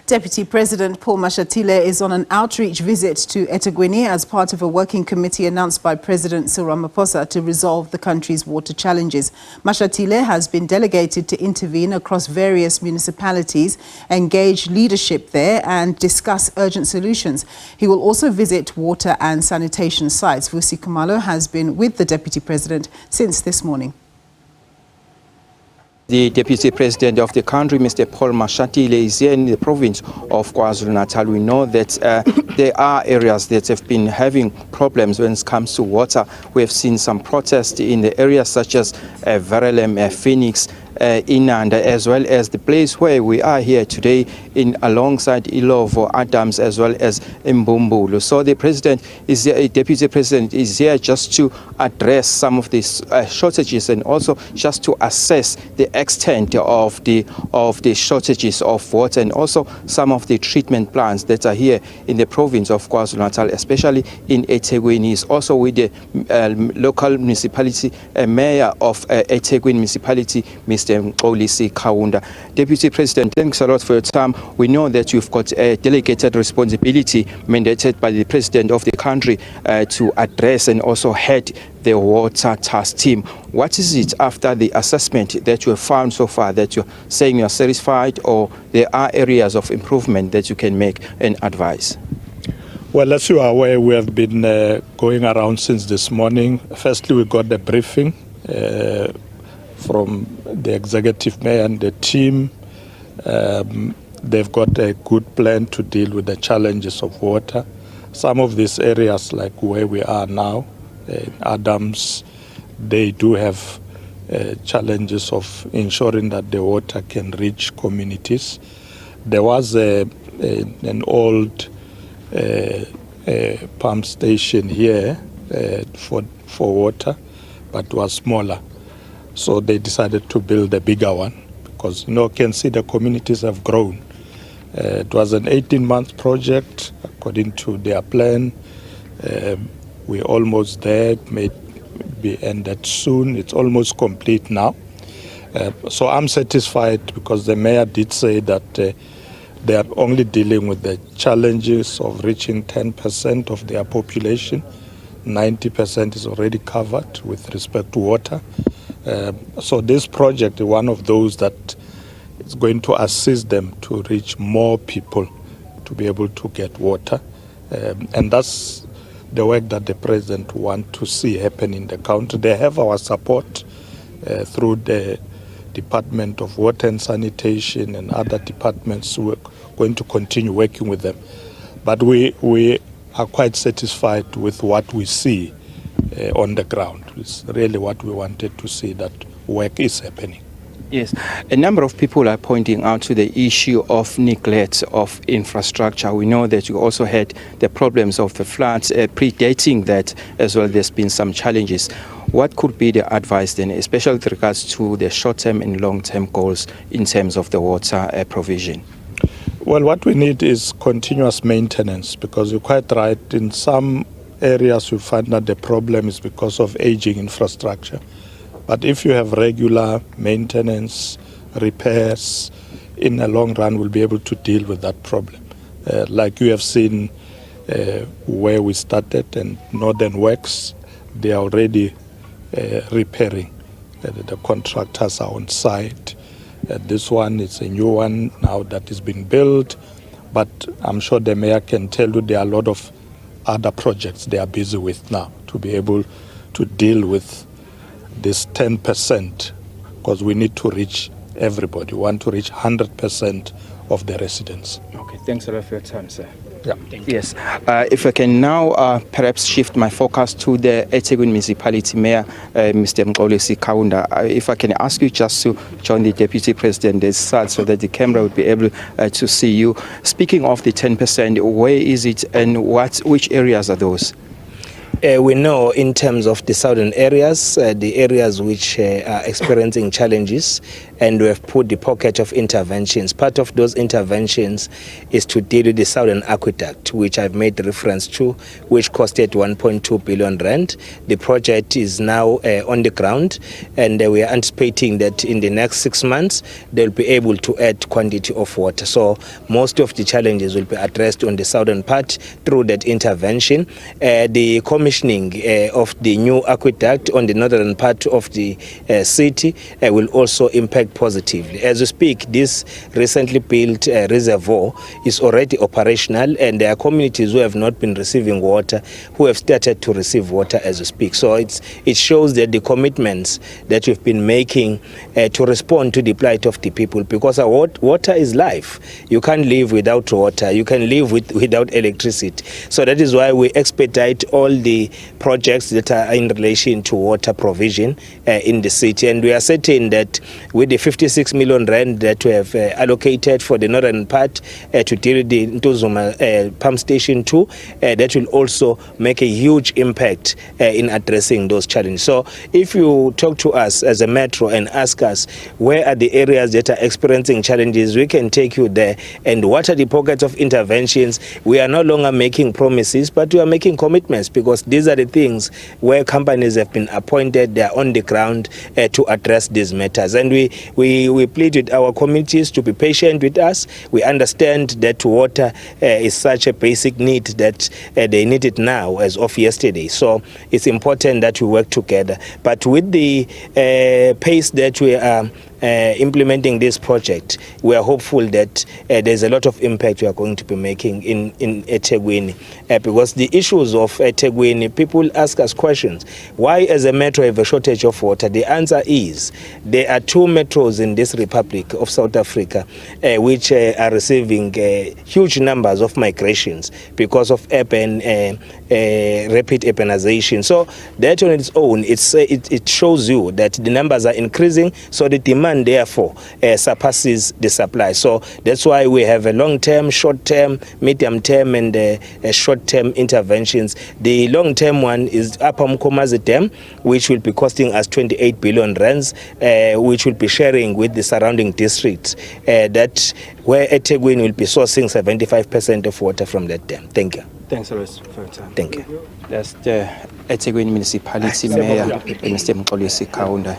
Deputy President Paul Mashatile is on an outreach visit to eThekwini as part of a working committee announced by President Cyril Ramaphosa to resolve the country's water challenges. Mashatile has been delegated to intervene across various municipalities, engage leadership there and discuss urgent solutions. He will also visit water and sanitation sites. Vusi Khumalo has been with the Deputy President since this morning. The Deputy President of the country, Mr. Paul Mashatile, is here in the province of KwaZulu-Natal. We know that there are areas that have been having problems when it comes to water. We have seen some protests in the areas such as Verulam, Phoenix, Inanda, as well as the place where we are here today in alongside Ilovo, Adams, as well as Mbumbulu. So the President is here, Deputy President is here just to address some of these shortages and also just to assess the extent of the shortages of water and also some of the treatment plants that are here in the province of KwaZulu-Natal, especially in eThekwini. He's also with the local municipality mayor of eThekwini municipality, Mr. Vusi Khumalo. Deputy President, thanks a lot for your time. We know that you've got a delegated responsibility mandated by the President of the country to address and also head the water task team. What is it after the assessment that you have found so far that you're saying you're satisfied, or there are areas of improvement that you can make and advise? Well, as you are aware, we have been going around since this morning. Firstly, we got the briefing from the executive mayor and the team. They've got a good plan to deal with the challenges of water. Some of these areas, like where we are now, Adams, they do have challenges of ensuring that the water can reach communities. There was an old pump station here for water, but was smaller. So they decided to build a bigger one because, you can see the communities have grown. It was an 18-month project according to their plan. We're almost there. It may be ended soon. It's almost complete now. So I'm satisfied because the mayor did say that they are only dealing with the challenges of reaching 10% of their population. 90% is already covered with respect to water. So this project is one of those that is going to assist them to reach more people to be able to get water. And that's the work that the President wants to see happen in the country. They have our support through the Department of Water and Sanitation and other departments. We're going to continue working with them. But we are quite satisfied with what we see on the ground. It's really what we wanted to see, that work is happening. Yes, a number of people are pointing out to the issue of neglect of infrastructure. We know that you also had the problems of the floods predating that as well. There's been some challenges. What could be the advice then, especially with regards to the short-term and long-term goals in terms of the water provision? Well, what we need is continuous maintenance, because you're quite right. In some areas, we find that the problem is because of aging infrastructure. But if you have regular maintenance, repairs, in the long run, we'll be able to deal with that problem. Like you have seen where we started, and Northern Works, they are already repairing. The contractors are on site. This one is a new one now that is being built. But I'm sure the mayor can tell you there are a lot of other projects they are busy with now to be able to deal with this 10%, because we need to reach everybody. We want to reach 100% of the residents. Okay, thanks a lot for your time, sir. Yeah. Yes, if I can now perhaps shift my focus to the eThekwini municipality mayor, Mr. Vusi Khumalo. If I can ask you just to join the Deputy President this side so that the camera would be able to see you. Speaking of the 10%, where is it and which areas are those? We know in terms of the southern areas, the areas which are experiencing challenges, and we have put the pocket of interventions. Part of those interventions is to deal with the Southern Aqueduct, which I've made reference to, which costed 1.2 billion rand. The project is now on the ground, and we are anticipating that in the next 6 months, they'll be able to add quantity of water. So most of the challenges will be addressed on the southern part through that intervention. The commissioning of the new aqueduct on the northern part of the city will also impact positively. As we speak, this recently built reservoir is already operational, and there are communities who have not been receiving water who have started to receive water as we speak. So it shows that the commitments that we've been making to respond to the plight of the people, because our water is life. You can't live without water. You can live without electricity. So that is why we expedite all the projects that are in relation to water provision in the city, and we are certain that with the 56 million rand that we have allocated for the northern part to deal with the Ntuzuma pump station 2, that will also make a huge impact in addressing those challenges. So if you talk to us as a metro and ask us where are the areas that are experiencing challenges, we can take you there. And what are the pockets of interventions? We are no longer making promises, but we are making commitments, because these are the things where companies have been appointed, they are on the ground to address these matters. And we plead with our communities to be patient with us. We understand that water is such a basic need that they need it now as of yesterday. So it's important that we work together. But with the pace that we are implementing this project, we are hopeful that there's a lot of impact we are going to be making in eThekwini, because the issues of eThekwini, people ask us questions. Why as a metro have a shortage of water? The answer is there are 2 metros in this Republic of South Africa which are receiving huge numbers of migrations because of urban rapid urbanization. So that on its own, it shows you that the numbers are increasing, so the demand therefore surpasses the supply. So that's why we have a long-term, short-term, medium-term, and short-term interventions. The long-term one is Upper Mkomazi Dam, which will be costing us 28 billion rands, which will be sharing with the surrounding districts, that where eThekwini will be sourcing 75% of water from that dam. Thank you. Thanks a lot for your time. Thank you. That's the eThekwini Municipality Mayor, Mr. Vusi Khumalo.